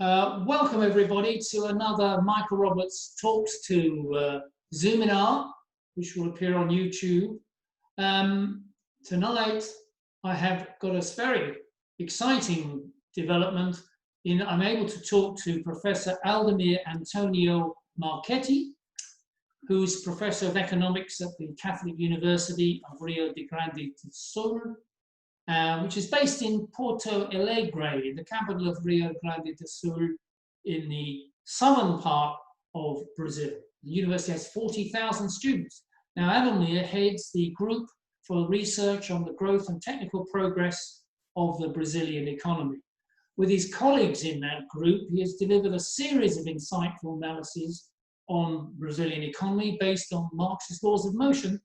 Welcome everybody to another Michael Roberts Talks to Zoominar, which will appear on YouTube. Tonight I have got a very exciting development in I'm able to talk to Professor Adalmir Antonio Marquetti, who's Professor of Economics at the Catholic University of Rio de Grande do Sul, which is based in Porto Alegre, the capital of Rio Grande do Sul, in the southern part of Brazil. The university has 40,000 students. Now, Adalmir heads the group for research on the growth and technical progress of the Brazilian economy. With his colleagues in that group, he has delivered a series of insightful analyses on Brazilian economy based on Marxist laws of motion.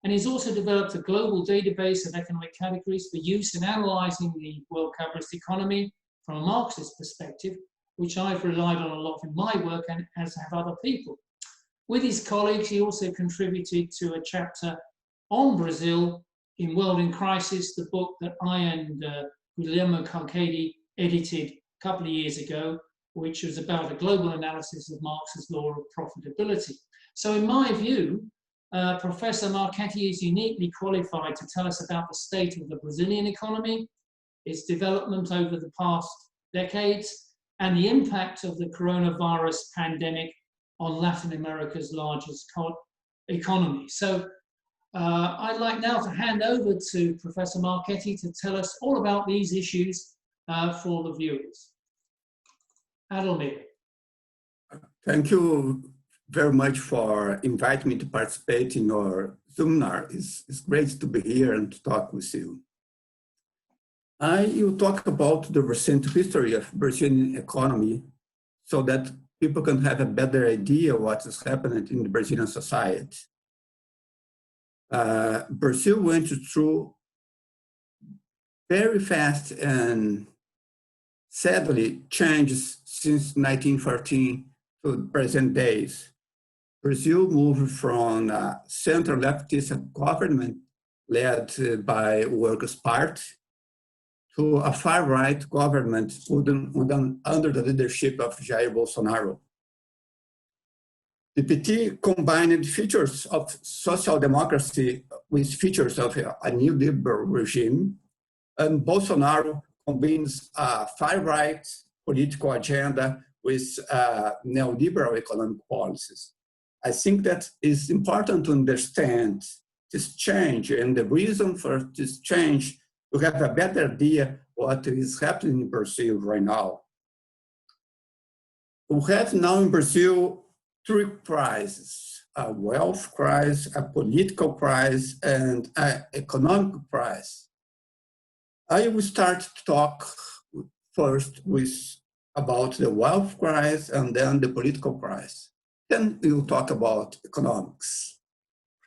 And he's also developed a global database of economic categories for use in analysing the world capitalist economy from a Marxist perspective, which I've relied on a lot in my work and as have other people. With his colleagues, he also contributed to a chapter on Brazil in World in Crisis, the book that I and Guilherme Marquetti edited a couple of years ago, which was about a global analysis of Marx's law of profitability. So in my view, Professor Marquetti is uniquely qualified to tell us about the state of the Brazilian economy, its development over the past decades, and the impact of the coronavirus pandemic on Latin America's largest economy. So I'd like now to hand over to Professor Marquetti to tell us all about these issues for the viewers. Adalmir. Thank you very much for inviting me to participate in your seminar. It's great to be here and to talk with you. I will talk about the recent history of Brazilian economy so that people can have a better idea of what is happening in the Brazilian society. Brazil went through very fast and sadly changes since 1914 to present days. Brazil moved from a center leftist government led by Workers' Party to a far-right government under the leadership of Jair Bolsonaro. The PT combined features of social democracy with features of a neoliberal regime, and Bolsonaro combines a far-right political agenda with neoliberal economic policies. I think that it's important to understand this change and the reason for this change to have a better idea what is happening in Brazil right now. We have now in Brazil three crises: a wealth crisis, a political crisis, and an economic crisis. I will start to talk first about the wealth crisis and then the political crisis. Then we'll talk about economics.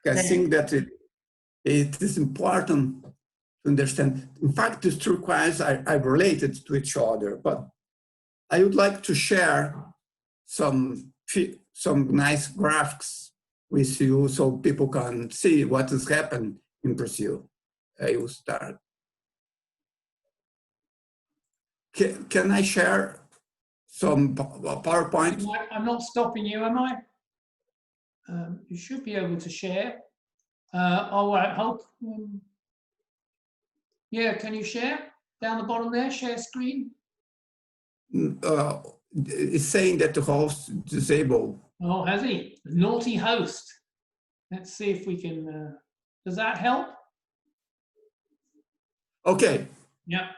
I think that it is important to understand. In fact, these two crises are related to each other, but I would like to share some nice graphics with you so people can see what has happened in Brazil. I will start. Can I share some PowerPoint? I'm not stopping you, am I? You should be able to share. Oh, I hope. Yeah, can you share? Down the bottom there, share screen. It's saying that the host is disabled. Oh, has he? Naughty host. Let's see if we can, does that help? Okay. Yeah.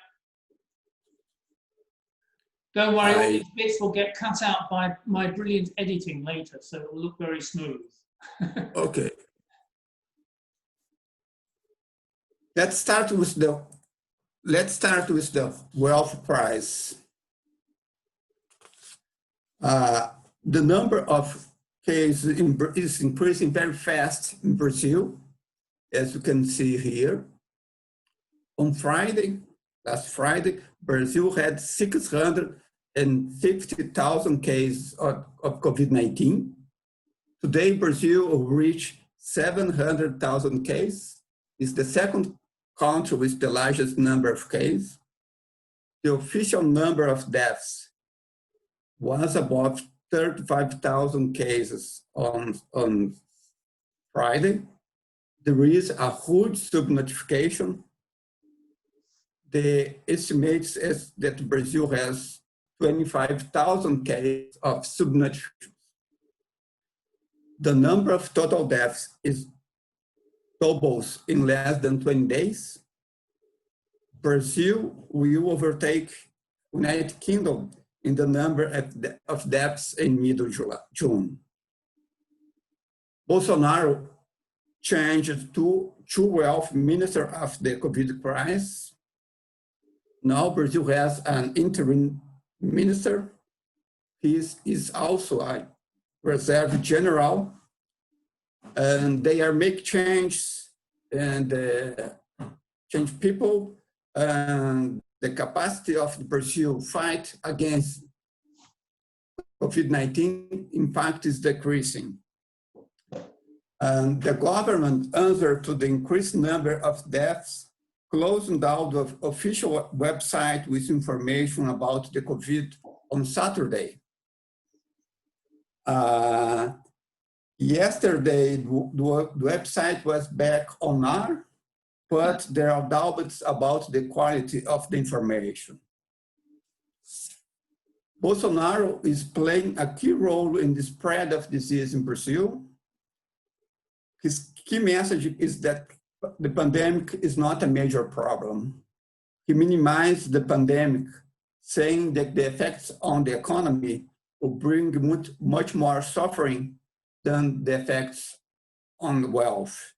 Don't worry, all these bits will get cut out by my brilliant editing later, so it will look very smooth. Okay. Let's start with the wealth price. The number of cases is increasing very fast in Brazil, as you can see here. On last Friday, Brazil had 650,000 cases of COVID-19. Today, Brazil will reach 700,000 cases. It's the second country with the largest number of cases. The official number of deaths was above 35,000 cases on Friday. There is a huge subnotification. The estimates is that Brazil has 25,000 cases of subnotification. The number of total deaths is doubles in less than 20 days. Brazil will overtake United Kingdom in the number of deaths in mid-June. Bolsonaro changed to health minister of the COVID crisis. Now Brazil has an interim minister. He is also a reserve general, and they are making changes and change people, and the capacity of Brazil fight against COVID-19, in fact, is decreasing. And the government answered to the increased number of deaths, closing down the official website with information about the COVID on Saturday. Yesterday, the website was back online, but there are doubts about the quality of the information. Bolsonaro is playing a key role in the spread of disease in Brazil. His key message is that the pandemic is not a major problem. He minimized the pandemic, saying that the effects on the economy will bring much more suffering than the effects on wealth.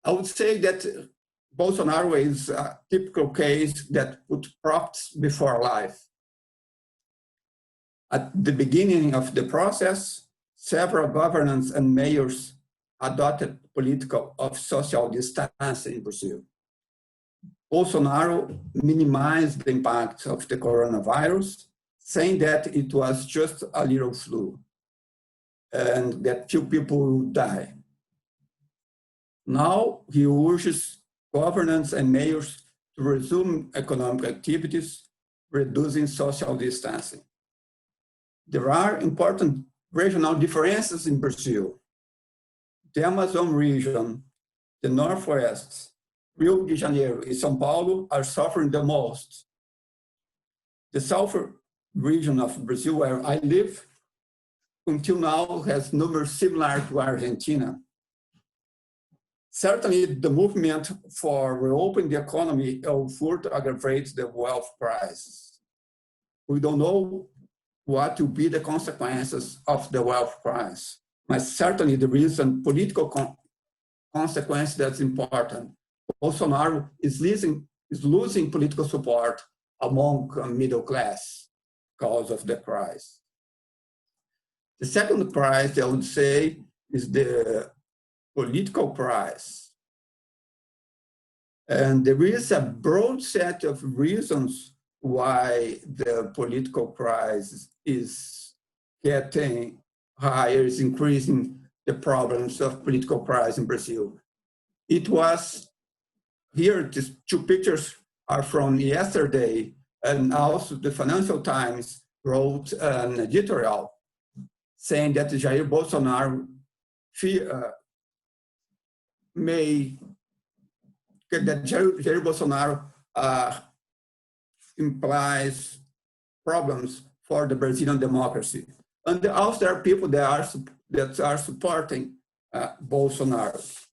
I would say that Bolsonaro is a typical case that put profits before life. At the beginning of the process, several governors and mayors adopted political of social distancing in Brazil. Bolsonaro minimized the impact of the coronavirus, saying that it was just a little flu and that few people will die. Now he urges governments and mayors to resume economic activities, reducing social distancing. There are important regional differences in Brazil. The Amazon region, the Northwest, Rio de Janeiro, and São Paulo are suffering the most. The southern region of Brazil, where I live, until now has numbers similar to Argentina. Certainly, the movement for reopening the economy will further aggravate the wealth crisis. We don't know what will be the consequences of the wealth crisis, but certainly there is a political consequence that's important. Bolsonaro is losing political support among middle class because of the crisis. The second crisis, I would say, is the political crisis. And there is a broad set of reasons why the political crisis is getting higher, is increasing the problems of political crisis in Brazil. It was, here, these two pictures are from yesterday, and also the Financial Times wrote an editorial saying that Jair Bolsonaro implies problems for the Brazilian democracy. And also there are people that are supporting Bolsonaro.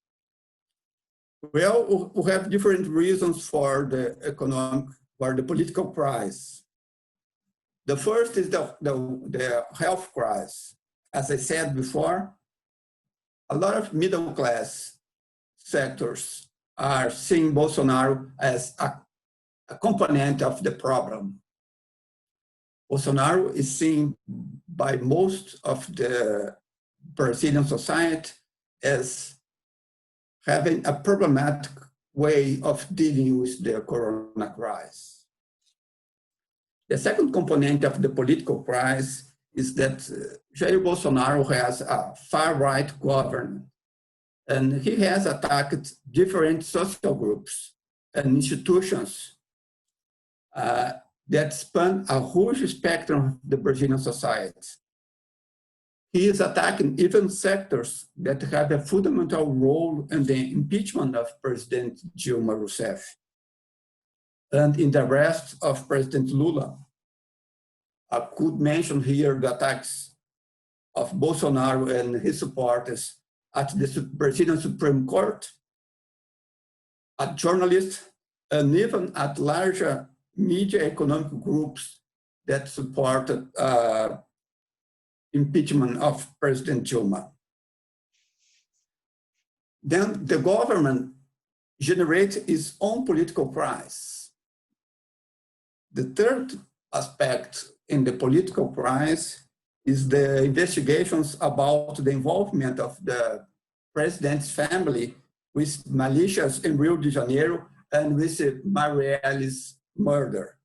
Well, we have different reasons for the political crisis. The first is the health crisis. As I said before, a lot of middle class sectors are seeing Bolsonaro as a component of the problem. Bolsonaro is seen by most of the Brazilian society as having a problematic way of dealing with the corona crisis. The second component of the political crisis is that Jair Bolsonaro has a far-right government, and he has attacked different social groups and institutions that span a huge spectrum of the Brazilian society. He is attacking even sectors that have a fundamental role in the impeachment of President Dilma Rousseff and in the arrest of President Lula. I could mention here the attacks of Bolsonaro and his supporters at the Brazilian Supreme Court, at journalists, and even at larger media economic groups that supported impeachment of President Dilma. Then the government generates its own political price. The third aspect in the political price is the investigations about the involvement of the president's family with militias in Rio de Janeiro and with Marielle's murder.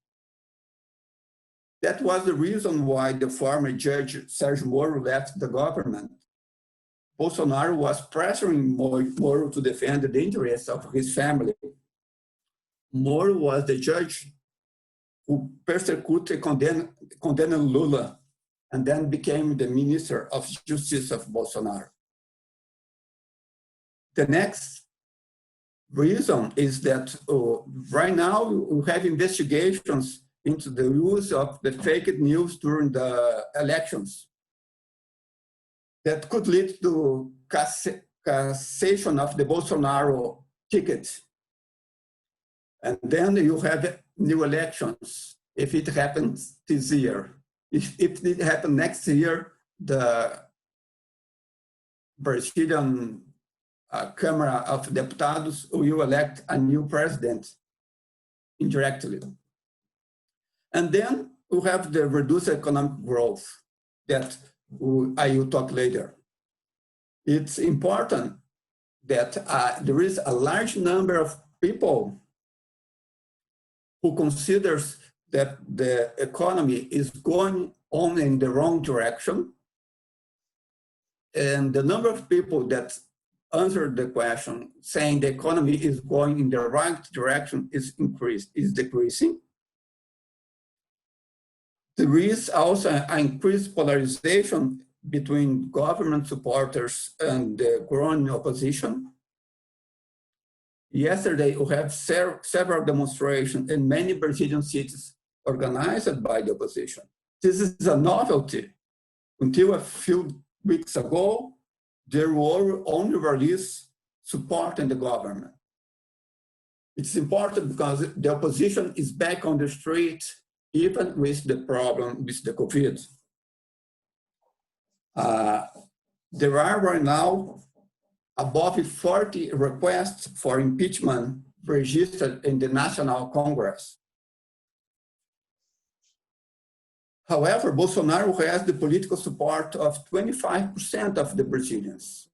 That was the reason why the former judge Sérgio Moro left the government. Bolsonaro was pressuring Moro to defend the interests of his family. Moro was the judge who persecuted, condemned Lula, and then became the Minister of Justice of Bolsonaro. The next reason is that right now we have investigations into the use of the fake news during the elections that could lead to cassation of the Bolsonaro ticket. And then you have new elections if it happens this year. If it happens next year, the Brazilian Câmara of Deputados will elect a new president indirectly. And then we have the reduced economic growth that I will talk later. It's important that there is a large number of people who considers that the economy is going on in the wrong direction. And the number of people that answered the question saying the economy is going in the right direction is decreasing. There is also an increased polarization between government supporters and the growing opposition. Yesterday, we have several demonstrations in many Brazilian cities organized by the opposition. This is a novelty. Until a few weeks ago, there were only rallies supporting the government. It's important because the opposition is back on the street, even with the problem with the COVID. There are right now above 40 requests for impeachment registered in the National Congress. However, Bolsonaro has the political support of 25% of the Brazilians,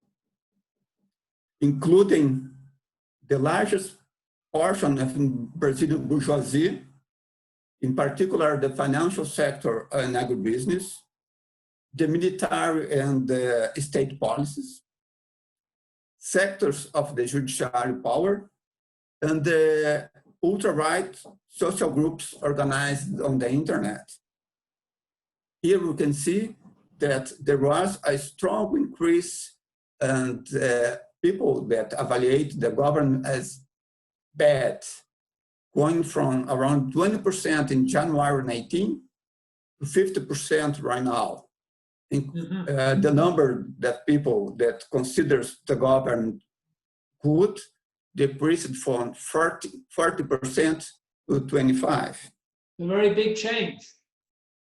including the largest portion of Brazilian bourgeoisie, in particular the financial sector and agribusiness, the military and the state policies, sectors of the judiciary power, and the ultra-right social groups organized on the internet. Here we can see that there was a strong increase and people that evaluate the government as bad, going from around 20% in January 19 to 50% right now. The number that people that considers the government good decreased from 40% to 25%. A very big change.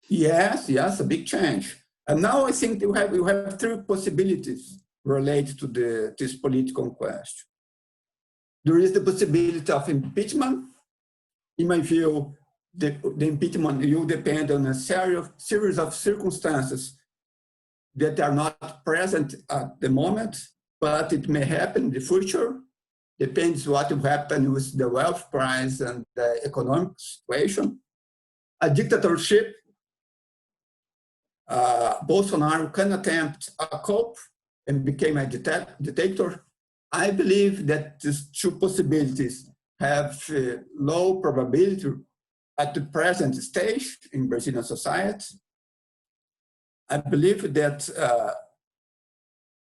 Yes, a big change. And now I think we have three possibilities related to this political question. There is the possibility of impeachment. In my view, the impeachment will depend on a series of circumstances that are not present at the moment, but it may happen in the future. Depends what will happen with the wealth price and the economic situation. A dictatorship, Bolsonaro can attempt a coup and become a dictator. I believe that these two possibilities have low probability at the present stage in Brazilian society, I believe that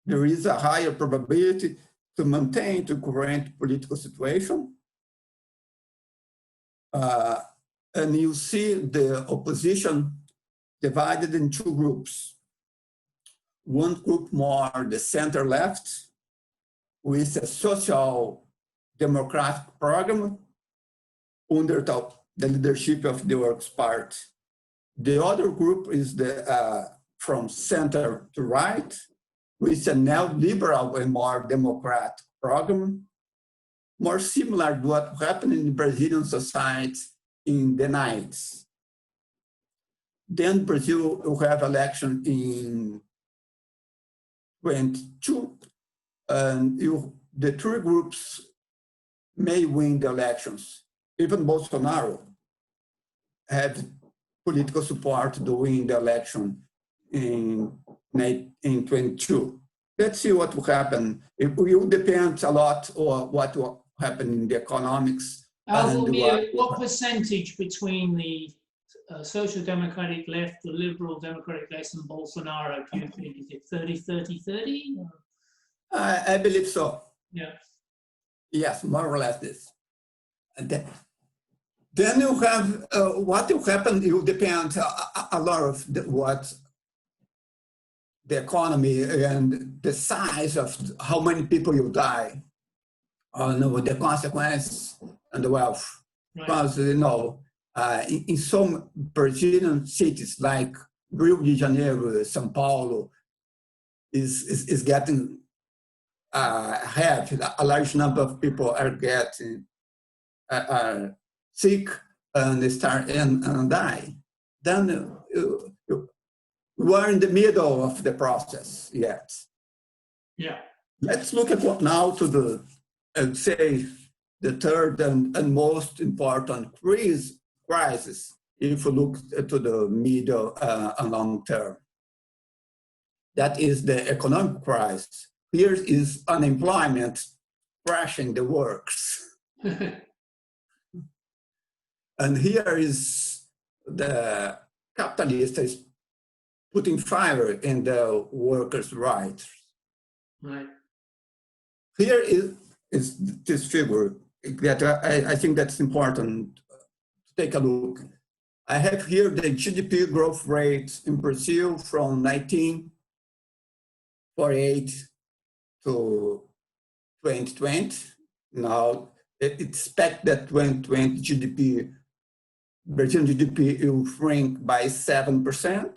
there is a higher probability to maintain the current political situation. And you see the opposition divided in two groups. One group more the center left with a social democratic program under the leadership of the Works Party. The other group is from center to right with a neoliberal and more democratic program, more similar to what happened in Brazilian society in the 90s. Then Brazil will have election in 22, and the three groups may win the elections. Even Bolsonaro had political support to win the election in 22. Let's see what will happen. It will depend a lot on what will happen in the economics. Adalmir, what percentage between the social democratic left, the liberal democratic left, and Bolsonaro do you think? Is it 30-30-30? I believe so. Yeah. Yes, more or less this. And then you have what will happen. It will depend a lot of what the economy and the size of how many people you die, the consequence and the wealth. Right. Because in some Brazilian cities like Rio de Janeiro, São Paulo, is getting have a large number of people are getting sick and they start and die. Then we are in the middle of the process yet. Yeah. Let's look at what now to the say the third and most important crisis if you look to the middle and long term. That is the economic crisis. Here is unemployment crashing the works. And here is the capitalists putting fire in the workers' rights. Right. Here is this figure that I think that's important to take a look. I have here the GDP growth rate in Brazil from 1948 to 2020. Now, it's expected that 2020 Brazilian GDP will shrink by 7%.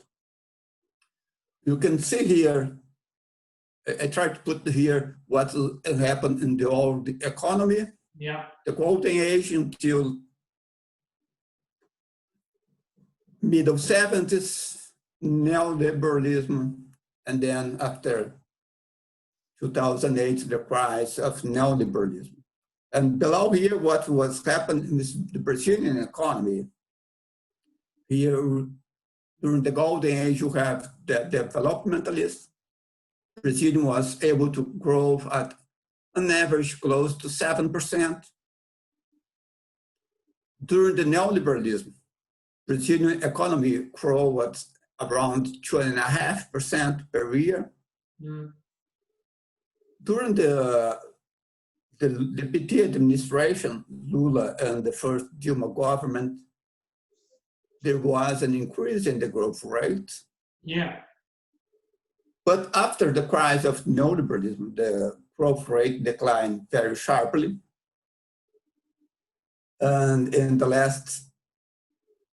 You can see here, I tried to put here what happened in the old economy. Yeah. The golden age until middle 70s, neoliberalism, and then after 2008, the rise of neoliberalism. And below here, what was happening in the Brazilian economy. Here, during the golden age, you have the developmentalists. Brazil was able to grow at an average close to 7%. During the neoliberalism, Brazilian economy grew at around 2.5% per year. Mm. During the PT administration, Lula and the first Dilma government, there was an increase in the growth rate. Yeah. But after the crisis of neoliberalism, the growth rate declined very sharply. And in the last,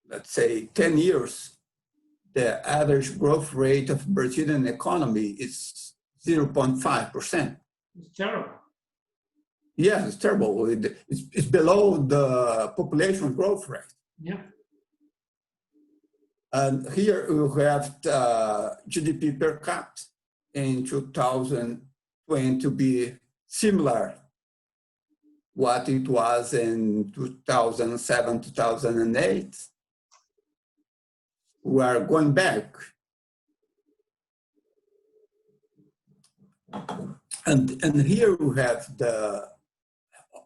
let's say, 10 years, the average growth rate of Brazilian economy is 0.5%. It's terrible. Yes, it's terrible. It's below the population growth rate. Yeah. And here we have GDP per capita in 2020 to be similar what it was in 2007, 2008. We are going back. And here we have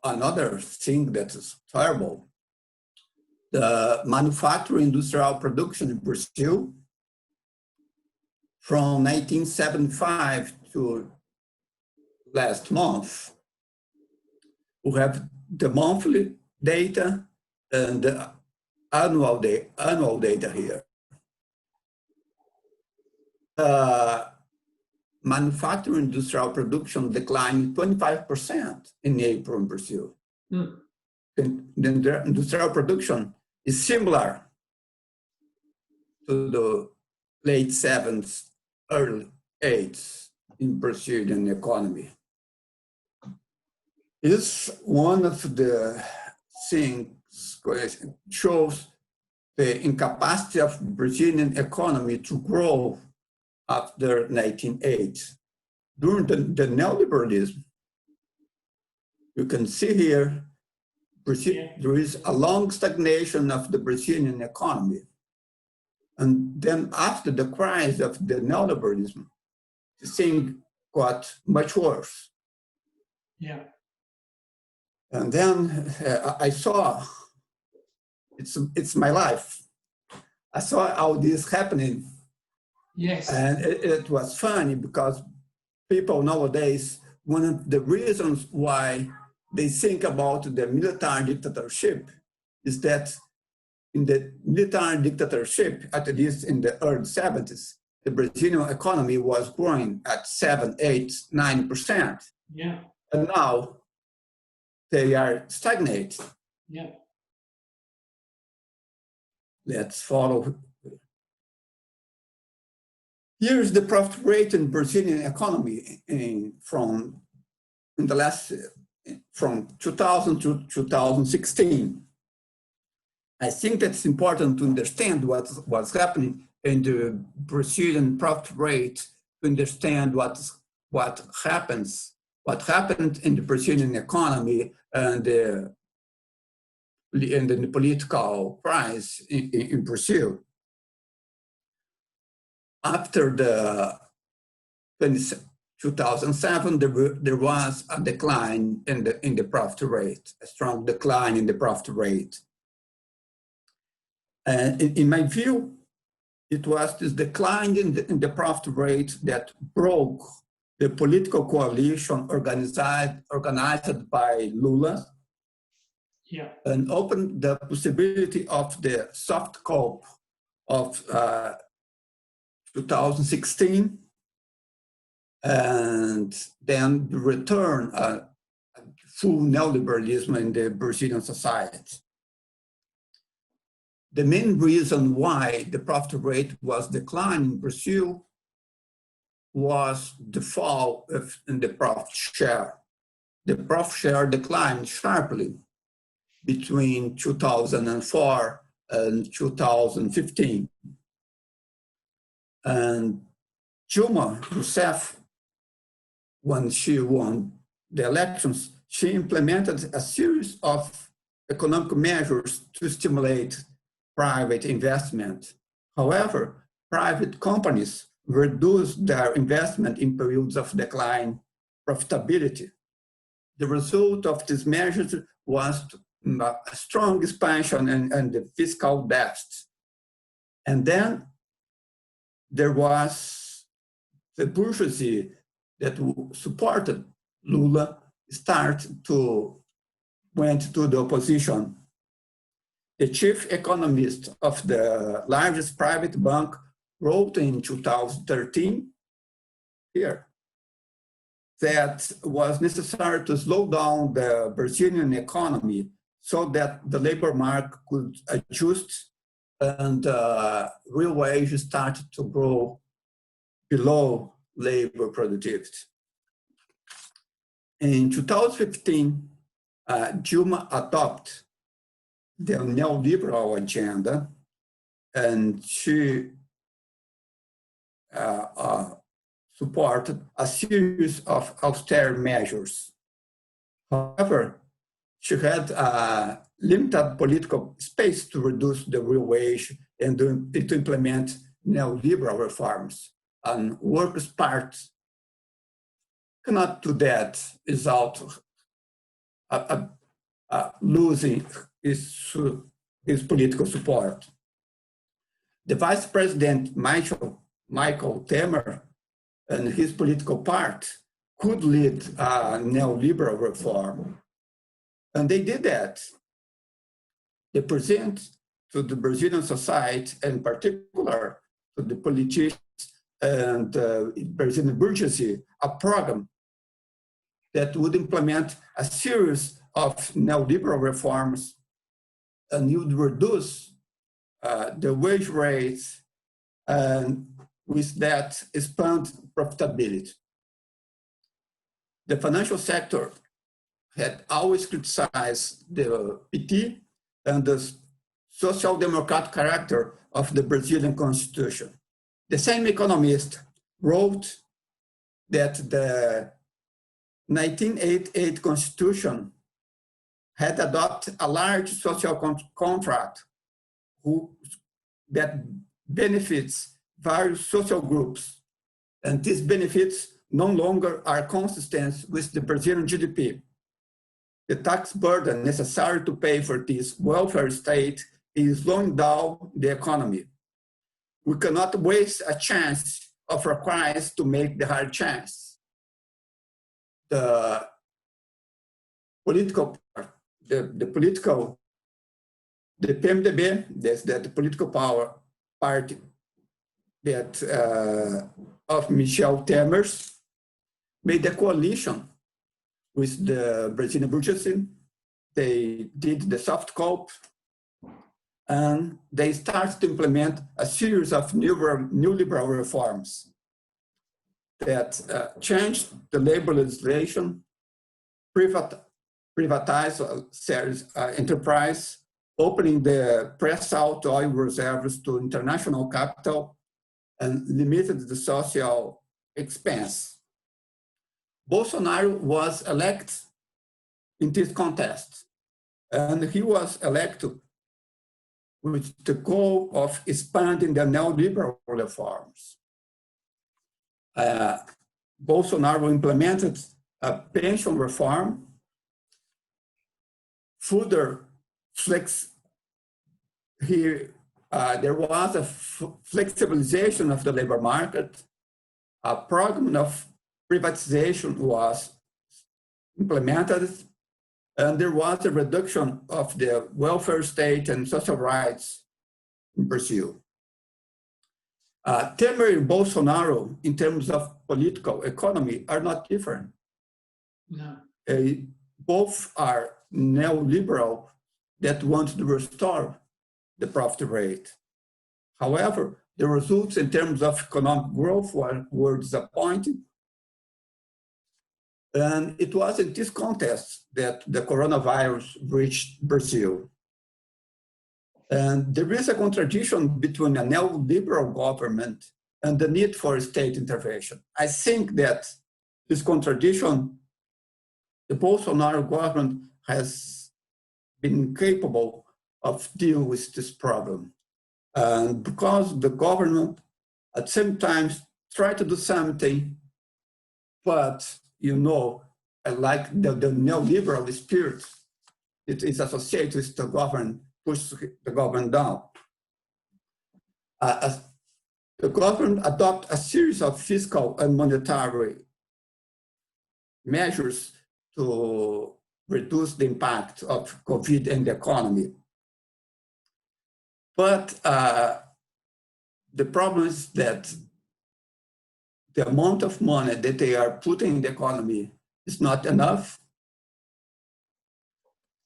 another thing that is terrible. the manufacturing industrial production in Brazil from 1975 to last month. We have the monthly data and the annual data here. Manufacturing industrial production declined 25% in April in Brazil. Mm. The industrial production is similar to the late 70s, early 80s in Brazilian economy. It's one of the things shows the incapacity of Brazilian economy to grow after 1980s. During the neoliberalism, you can see here, there is a long stagnation of the Brazilian economy. And then after the crisis of the neoliberalism, the thing got much worse. Yeah. And then I saw, it's my life. I saw all this happening. Yes. And it was funny because people nowadays, one of the reasons why they think about the military dictatorship is that in the military dictatorship, at least in the early 70s, the Brazilian economy was growing at 7, 8, 9%. Yeah. And now they are stagnant. Yeah. Let's follow. Here's the profit rate in Brazilian economy from 2000 to 2016. I think that's important to understand what's happening in the Brazilian profit rate, to understand what happened in the Brazilian economy and the political crisis in Brazil. After the 2007, there was a decline in the profit rate, a strong decline in the profit rate. And in my view, it was this decline in the profit rate that broke the political coalition organized by Lula, yeah, and opened the possibility of the soft coup of 2016, and then the return full neoliberalism in the Brazilian society. The main reason why the profit rate was declining in Brazil was the fall in the profit share. The profit share declined sharply between 2004 and 2015. And Dilma Rousseff, when she won the elections, she implemented a series of economic measures to stimulate private investment. However, private companies reduced their investment in periods of decline profitability. The result of these measures was a strong expansion in the fiscal deficit. And then there was the bourgeoisie that supported Lula went to the opposition. The chief economist of the largest private bank wrote in 2013 here that was necessary to slow down the Brazilian economy so that the labor market could adjust and real wages started to grow below labor productivity. In 2015, Dilma adopted the neoliberal agenda, and she supported a series of austerity measures. However, she had limited political space to reduce the real wage and to implement neoliberal reforms. And Workers' Party cannot do that without losing its his political support. The Vice President Michael Temer and his political party could lead a neoliberal reform. And they did that. They present to the Brazilian society, and in particular to the politicians and Brazilian bourgeoisie, a program that would implement a series of neoliberal reforms and would reduce the wage rates and with that expand profitability. The financial sector had always criticized the PT and the social democratic character of the Brazilian constitution. The same economist wrote that the 1988 constitution had adopted a large social contract that benefits various social groups. And these benefits no longer are consistent with the Brazilian GDP. The tax burden necessary to pay for this welfare state is slowing down the economy. We cannot waste a chance of a crisis to make the hard chance. The political part, the PMDB, that's the political power party that of Michel Temer, made a coalition with the Brazilian bourgeoisie. They did the soft cope, and they started to implement a series of neoliberal reforms that changed the labor legislation, privatized enterprise, opening the pre-salt oil reserves to international capital, and limited the social expense. Bolsonaro was elected in this contest, and he was elected with the goal of expanding the neoliberal reforms. Bolsonaro implemented a pension reform, further there was a flexibilization of the labor market, a program of privatization was implemented, and there was a reduction of the welfare state and social rights in Brazil. Temer and Bolsonaro, in terms of political economy, are not different. No. Both are neoliberal that want to restore the profit rate. However, the results in terms of economic growth were disappointing. And it was in this context that the coronavirus reached Brazil. And there is a contradiction between a neoliberal government and the need for state intervention. I think that this contradiction, the Bolsonaro government has been incapable of dealing with this problem. And because the government at the same time tried to do something, but you know, like the neoliberal spirit, it is associated with the government, pushes the government down. The government adopted a series of fiscal and monetary measures to reduce the impact of COVID in the economy. But the problem is that the amount of money that they are putting in the economy is not enough.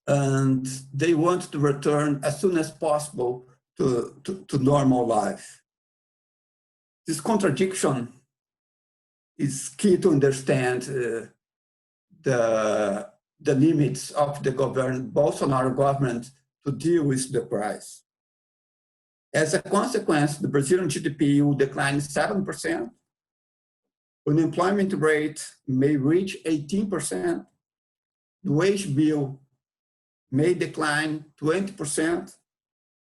And they want to return as soon as possible to normal life. This contradiction is key to understand the limits of the Bolsonaro government to deal with the crisis. As a consequence, the Brazilian GDP will decline 7%. Unemployment rate may reach 18%. The wage bill may decline 20%.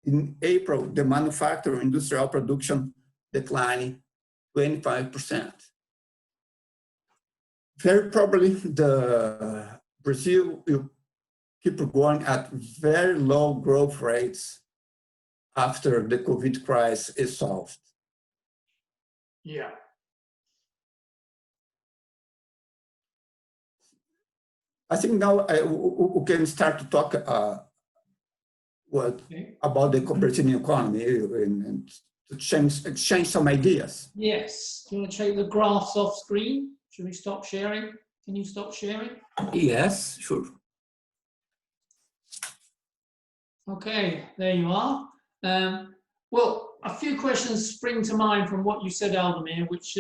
In April, the manufacturing industrial production declined 25%. Very probably, Brazil will keep going at very low growth rates after the COVID crisis is solved. Yeah. I think now we can start to talk about the Brazilian economy and to exchange some ideas. Yes. Do you want to take the graphs off screen? Should we stop sharing? Can you stop sharing? Yes, sure. Okay, there you are. Well, a few questions spring to mind from what you said, Adalmir, which,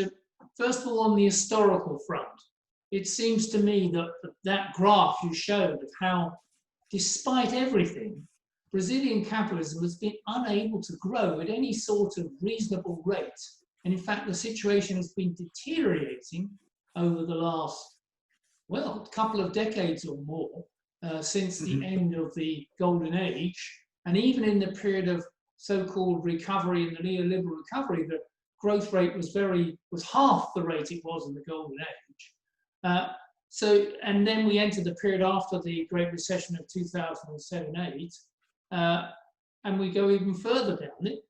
first of all, on the historical front, it seems to me that that graph you showed of how, despite everything, Brazilian capitalism has been unable to grow at any sort of reasonable rate. And in fact, the situation has been deteriorating over the last, well, couple of decades or more, since the end of the Golden Age. And even in the period of so-called recovery, in the neoliberal recovery, the growth rate was half the rate it was in the Golden Age. And then we entered the period after the Great Recession of 2007-8, and we go even further down it.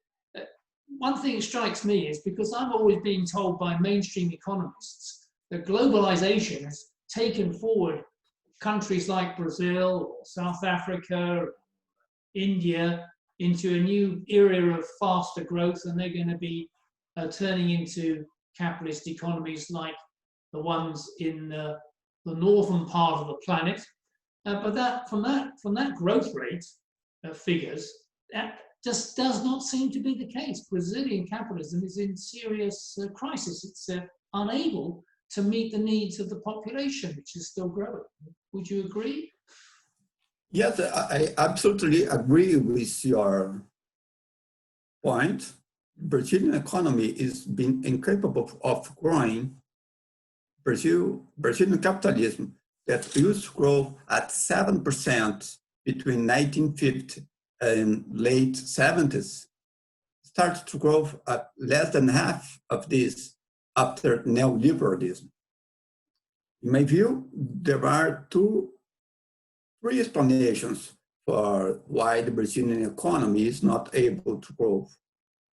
One thing that strikes me is, because I'm always being told by mainstream economists that globalization has taken forward countries like Brazil, or South Africa, India, into a new era of faster growth, and they're going to be turning into capitalist economies like the ones in the northern part of the planet. But that from that growth rate figures, that just does not seem to be the case. Brazilian capitalism is in serious crisis. It's unable to meet the needs of the population, which is still growing. Would you agree? Yes, I absolutely agree with your point. Brazilian economy is been incapable of growing. Brazilian capitalism that used to grow at 7% between 1950 and late 70s started to grow at less than half of this after neoliberalism. In my view, there are three explanations for why the Brazilian economy is not able to grow.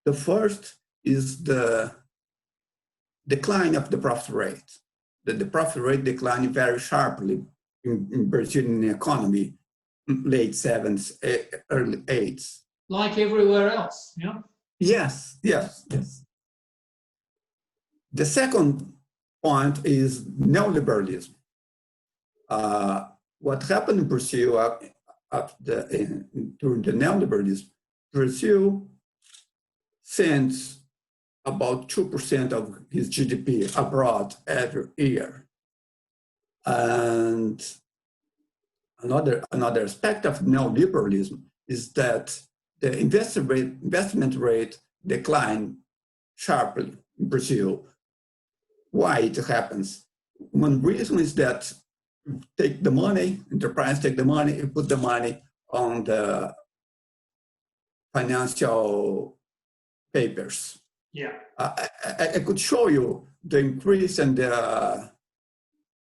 The first is the decline of the profit rate. The profit rate declined very sharply in Brazilian economy, late 70s, early 80s. Like everywhere else, yeah? Yes. The second point is neoliberalism. What happened in Brazil during the neoliberalism, Brazil sends about 2% of his GDP abroad every year. And another aspect of neoliberalism is that the investment rate declined sharply in Brazil. Why it happens? One reason is that take the money, enterprise take the money, and put the money on the financial papers. Yeah. I could show you the increase in the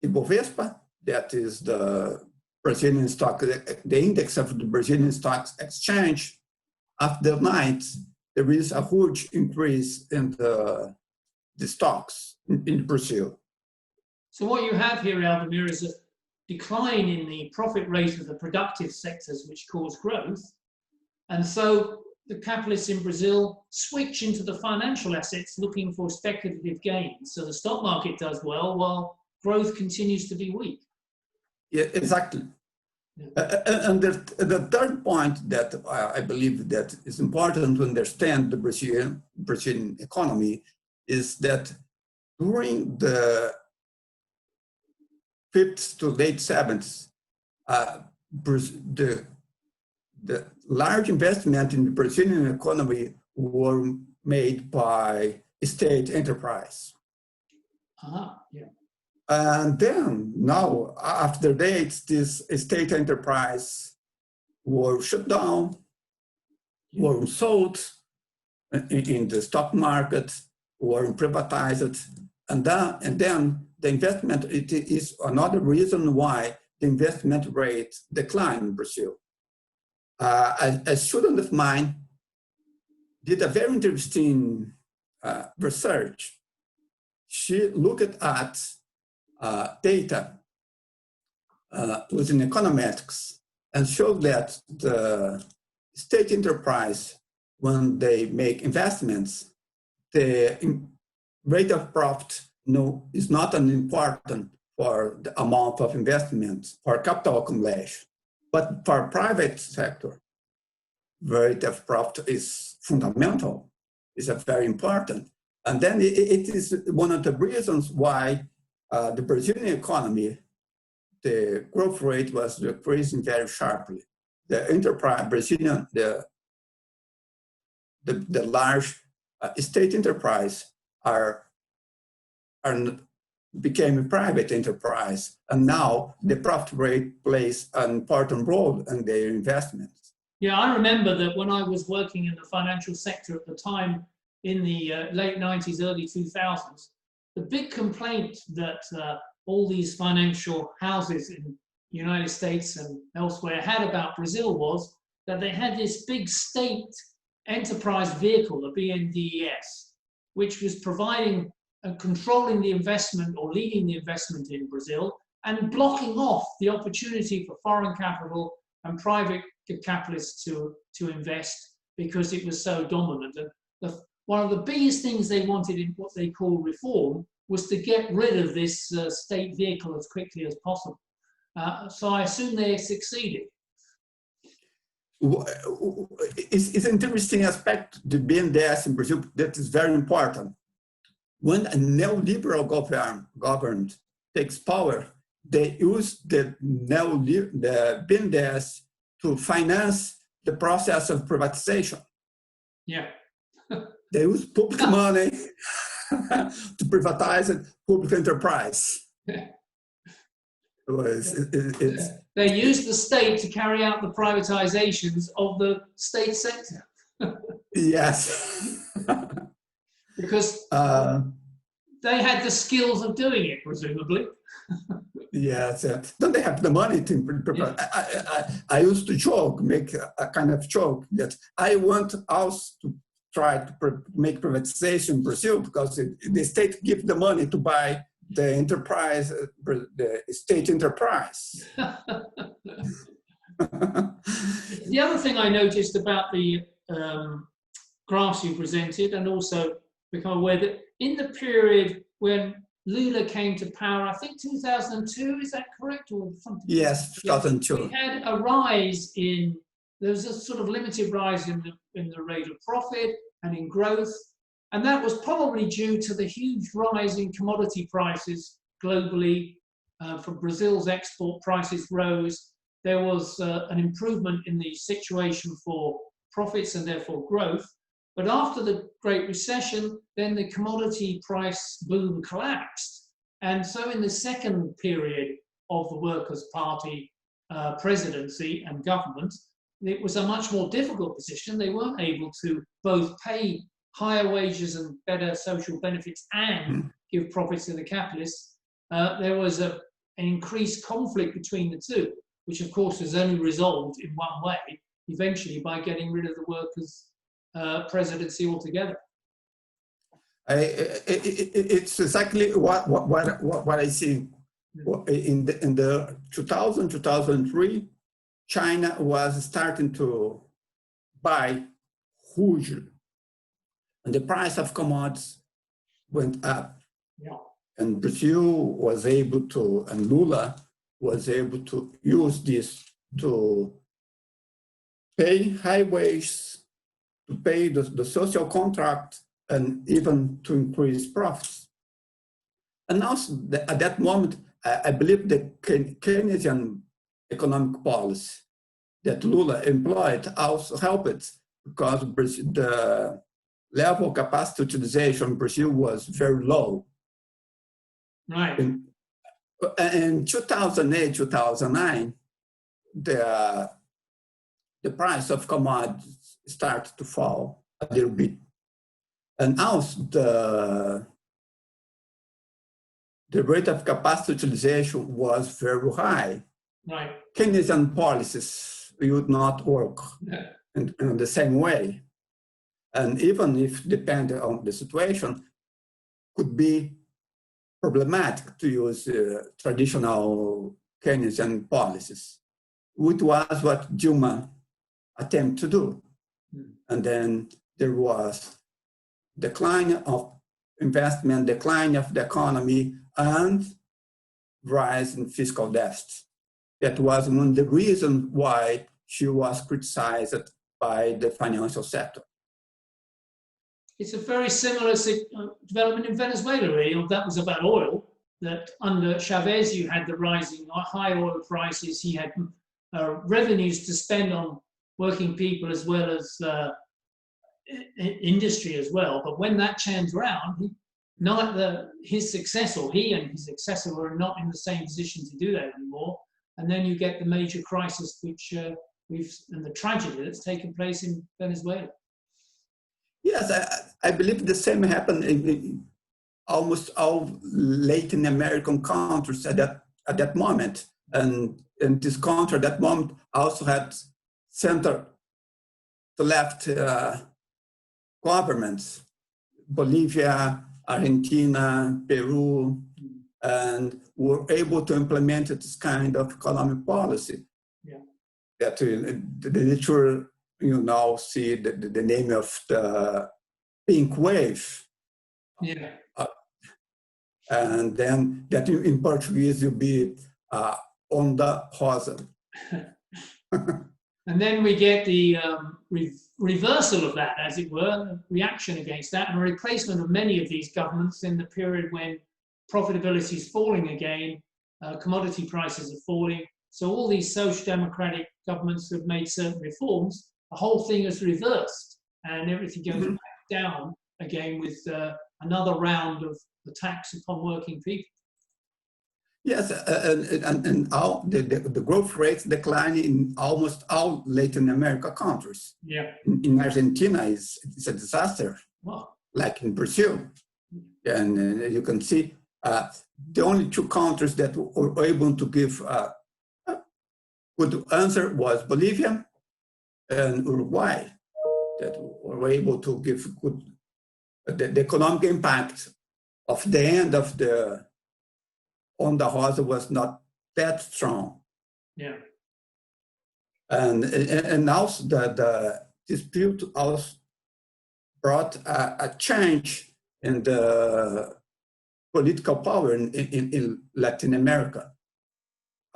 Ibovespa, that is the Brazilian stock, the index of the Brazilian stock exchange. After night, there is a huge increase in the stocks in Brazil. So what you have here, Adalmir, is a decline in the profit rate of the productive sectors which cause growth. And so the capitalists in Brazil switch into the financial assets looking for speculative gains. So the stock market does well while growth continues to be weak. Yeah, exactly. Yeah. And the third point that I believe that is important to understand the Brazilian economy is that during the 50s to late 70s, the large investment in the Brazilian economy were made by state enterprise. Yeah. And then now, after that, this state enterprise were shut down, were sold in the stock market, were privatized, and then the investment, it is another reason why the investment rate declined in Brazil. A student of mine did a very interesting research. She looked at data within econometrics and showed that the state enterprise, when they make investments, the rate of profit is not an important for the amount of investments for capital accumulation. But for private sector, rate of profit is fundamental, is very important. And then it is one of the reasons why the Brazilian economy, the growth rate was decreasing very sharply. The enterprise, Brazilian, the large state enterprise became a private enterprise, and now the profit rate plays an important role in their investments. Yeah, I remember that when I was working in the financial sector at the time, in the late 90s, early 2000s, the big complaint that all these financial houses in the United States and elsewhere had about Brazil was that they had this big state enterprise vehicle, the BNDES, which was providing and controlling the investment or leading the investment in Brazil and blocking off the opportunity for foreign capital and private capitalists to invest because it was so dominant. And one of the biggest things they wanted in what they call reform was to get rid of this state vehicle as quickly as possible. So I assume they succeeded. It's an interesting aspect, the BNDES in Brazil, that is very important. When a neoliberal government takes power, they use the BNDES to finance the process of privatization. Yeah. They use public money to privatize a public enterprise. They use the state to carry out the privatizations of the state sector. Yes. Because they had the skills of doing it, presumably. Yes. Don't they have the money to prepare? Yeah. I used to joke, make a kind of joke that I want us to try to make privatization in Brazil because the state gives the money to buy the enterprise, the state enterprise. The other thing I noticed about the graphs you presented, and also become aware that in the period when Lula came to power, I think 2002, is that correct? Or something? Yes, 2002. We had a rise there was a sort of limited rise in the rate of profit and in growth. And that was probably due to the huge rise in commodity prices globally. From Brazil's export prices rose. There was an improvement in the situation for profits and therefore growth. But after the Great Recession, then the commodity price boom collapsed. And so in the second period of the Workers' Party presidency and government, it was a much more difficult position. They weren't able to both pay higher wages and better social benefits and give profits to the capitalists. There was an increased conflict between the two, which of course was only resolved in one way, eventually by getting rid of the workers' presidency altogether. It's exactly what I see. In the 2000, 2003, China was starting to buy hugely, and the price of commodities went up. Yeah. And Brazil was able to, and Lula was able to use this to pay high wages, to pay the social contract, and even to increase profits. And also, at that moment, I believe the Keynesian economic policy that Lula employed also helped, because the level of capacity utilization in Brazil was very low. Right. In 2008, 2009, the price of commodities started to fall a little bit. And also the rate of capacity utilization was very high. Right. Keynesian policies would not work Yeah. in the same way. And even if depending on the situation, could be problematic to use traditional Keynesian policies, which was what Dilma attempted to do. And then there was decline of investment, decline of the economy, and rise in fiscal deficit. That was one of the reasons why she was criticized by the financial sector. It's a very similar development in Venezuela, really. That was about oil, that under Chavez you had the rising high oil prices, he had revenues to spend on working people as well as industry as well. But when that changed around, his successor, he and his successor were not in the same position to do that anymore. And then you get the major crisis, which and the tragedy that's taken place in Venezuela. Yes, I believe the same happened in almost all Latin American countries at that moment. And this country at that moment also had center to left governments, Bolivia, Argentina, Peru, and were able to implement this kind of economic policy. Yeah. That the literature, you now see the name of the pink wave. Yeah. And then that in Portuguese will be onda rosa. And then we get the reversal of that, as it were, reaction against that, and a replacement of many of these governments in the period when profitability is falling again, commodity prices are falling. So all these social democratic governments have made certain reforms, the whole thing is reversed, and everything goes back down again with another round of attacks upon working people. Yes, and all the growth rates decline in almost all Latin America countries. Yeah. In Argentina, it's a disaster, wow. Like in Brazil. And you can see the only two countries that were able to give a good answer was Bolivia and Uruguay, that were able to give good, the economic impact of the end of the onda rosa was not that strong. Yeah. And also the dispute also brought a change in the political power in Latin America.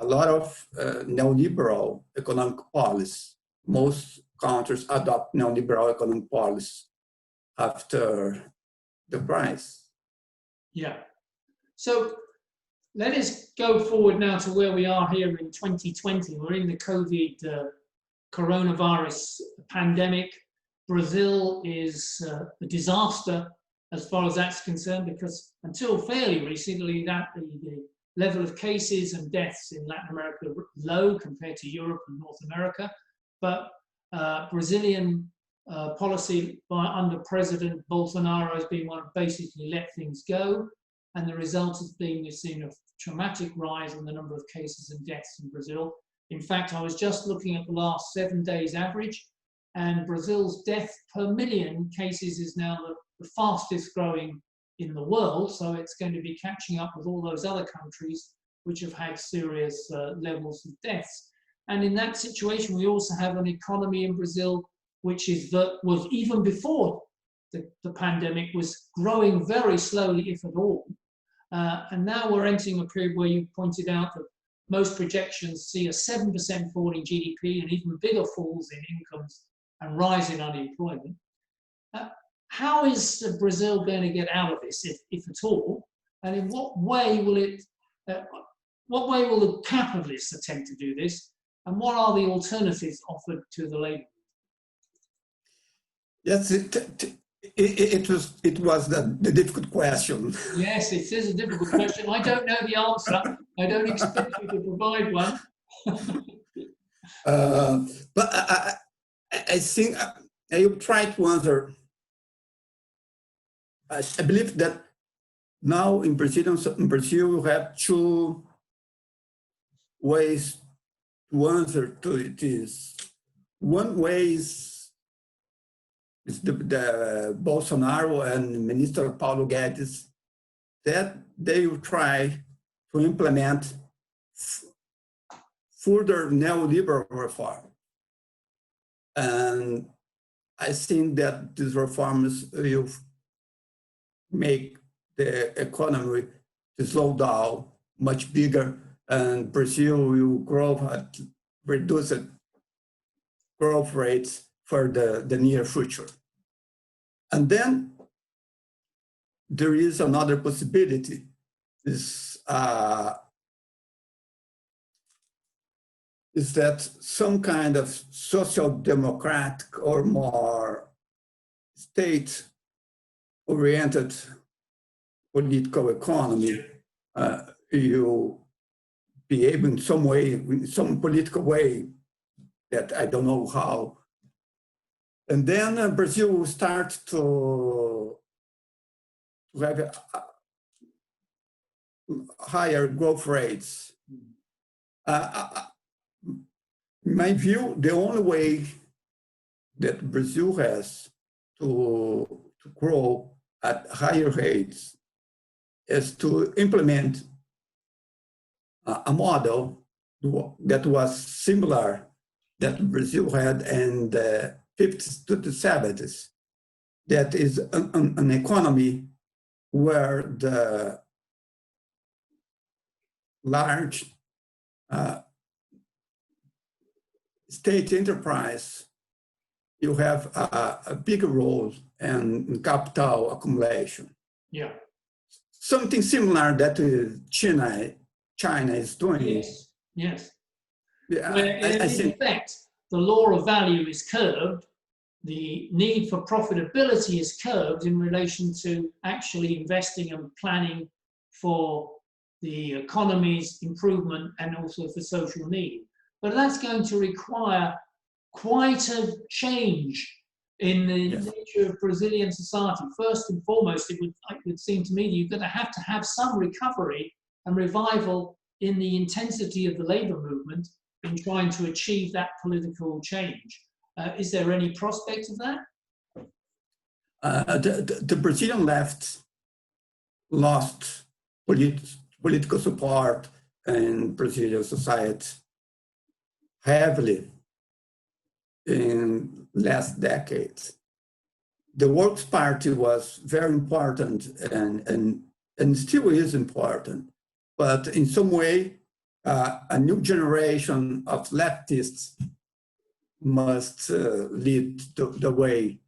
A lot of neoliberal economic policy. Most countries adopt neoliberal economic policy after the crisis. Yeah. So let us go forward now to where we are here in 2020. We're in the COVID coronavirus pandemic. Brazil is a disaster as far as that's concerned, because until fairly recently, the level of cases and deaths in Latin America were low compared to Europe and North America. But Brazilian policy under President Bolsonaro has been one of basically let things go. And the result has been we've seen a dramatic rise in the number of cases and deaths in Brazil. In fact, I was just looking at the last 7 days average, and Brazil's death per million cases is now the fastest growing in the world. So it's going to be catching up with all those other countries which have had serious levels of deaths. And in that situation, we also have an economy in Brazil which was even before the pandemic was growing very slowly, if at all. And now we're entering a period where you pointed out that most projections see a 7% fall in GDP and even bigger falls in incomes and rise in unemployment. How is Brazil going to get out of this, if at all? And in what way will the capitalists attempt to do this? And what are the alternatives offered to the labor? Yes, it was the difficult question. Yes, it is a difficult question. I don't know the answer. I don't expect you to provide one. But I think I will try to answer. I believe that now in Brazil we have two ways to answer to it is, one way is the Bolsonaro and Minister Paulo Guedes, that they will try to implement further neoliberal reform. And I think that these reforms will make the economy to slow down much bigger, and Brazil will grow at reduced growth rates for the near future. And then there is another possibility, is that some kind of social democratic or more state-oriented political economy you be able in some way, in some political way, that I don't know how. And then Brazil will start to have higher growth rates. In my view, the only way that Brazil has to grow at higher rates is to implement a model that was similar that Brazil had in the 50s to the 70s. That is an economy where the large state enterprise, you have a bigger role in capital accumulation. Yeah. Something similar that China is doing. Yes, yes. Yeah, Where in effect, the law of value is curbed, the need for profitability is curbed in relation to actually investing and planning for the economy's improvement and also for social need. But that's going to require quite a change in the nature of Brazilian society. First and foremost, it would seem to me that you're going to have some recovery and revival in the intensity of the labor movement in trying to achieve that political change. Is there any prospect of that? The Brazilian left lost political support in Brazilian society heavily in last decades. The Works Party was very important and still is important, but in some way, a new generation of leftists must lead the way,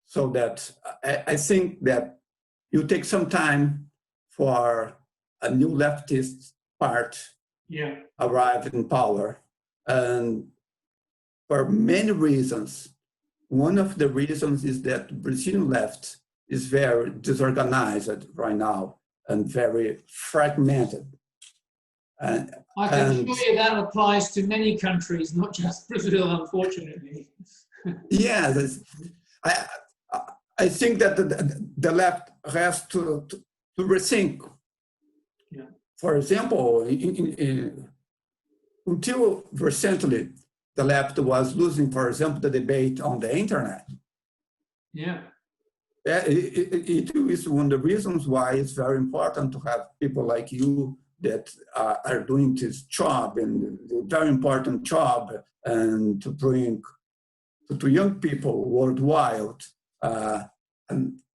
so that I think that you take some time for a new leftist part arrive in power. And for many reasons, one of the reasons is that Brazilian left is very disorganized right now and very fragmented. And I can assure you that applies to many countries, not just Brazil, unfortunately. Yes, I think that the left has to rethink. Yeah. For example, until recently, the left was losing, for example, the debate on the internet. Yeah. It is one of the reasons why it's very important to have people like you that are doing this job, and a very important job, and to bring to young people worldwide a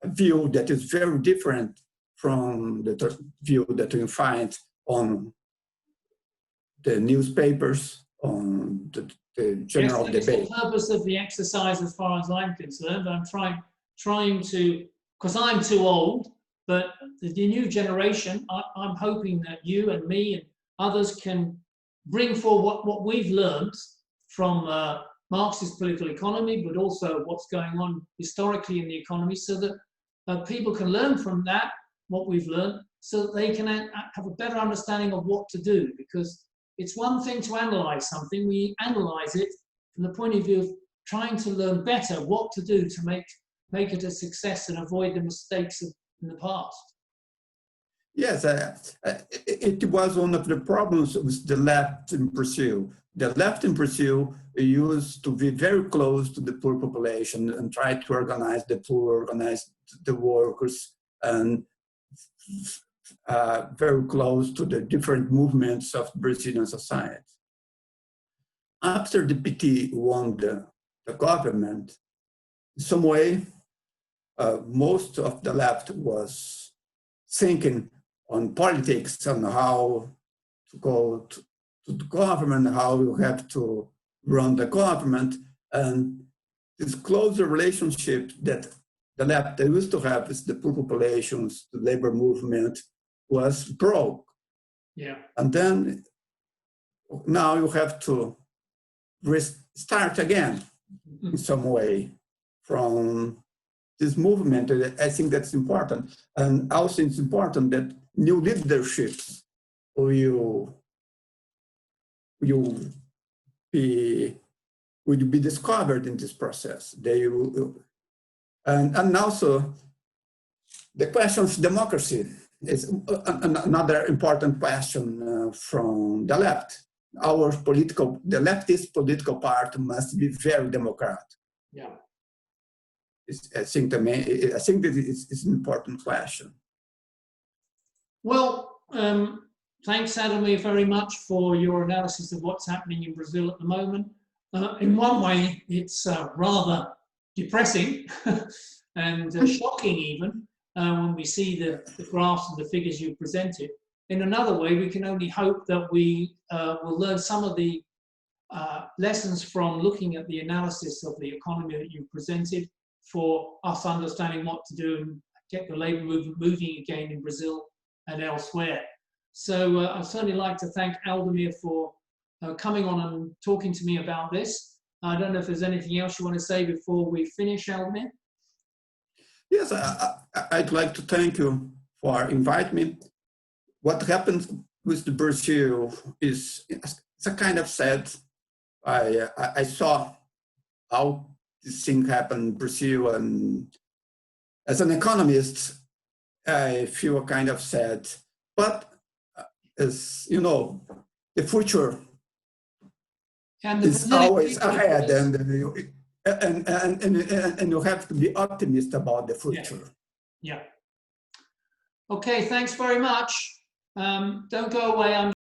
view that is very different from the view that you find on the newspapers, on the general debate. It's the purpose of the exercise, as far as I'm concerned. I'm trying to, because I'm too old, but the new generation, I'm hoping that you and me and others can bring forward what we've learned from Marxist political economy, but also what's going on historically in the economy, so that people can learn from that, what we've learned, so that they can have a better understanding of what to do. Because it's one thing to analyze something, we analyze it from the point of view of trying to learn better what to do to make it a success and avoid the mistakes of in the past. Yes, it was one of the problems with the left in Brazil. The left in Brazil used to be very close to the poor population and try to organize the poor, organize the workers, and very close to the different movements of Brazilian society. After the PT won the government, in some way, most of the left was thinking on politics, on how to go to the government, how you have to run the government, and this closer relationship that the left used to have with the poor populations, the labor movement, was broke. Yeah. And then now you have to start again in some way from this movement. I think that's important. And also it's important that new leaderships will be discovered in this process. They will, and also the question of democracy is another important question from the left. The leftist political party must be very democratic. Yeah. I think that it's an important question. Well, thanks, Adalmir, very much for your analysis of what's happening in Brazil at the moment. In one way, it's rather depressing and shocking even when we see the graphs and the figures you presented. In another way, we can only hope that we will learn some of the lessons from looking at the analysis of the economy that you presented for us understanding what to do and get the labour movement moving again in Brazil and elsewhere. So I'd certainly like to thank Adalmir for coming on and talking to me about this. I don't know if there's anything else you want to say before we finish, Adalmir? Yes, I'd like to thank you for inviting me. What happens with the Brazil is it's a kind of sad. I saw how this thing happened in Brazil, and as an economist, I feel kind of sad. But as you know, the future is always ahead, and you have to be optimistic about the future. Yeah. Okay, thanks very much. Don't go away.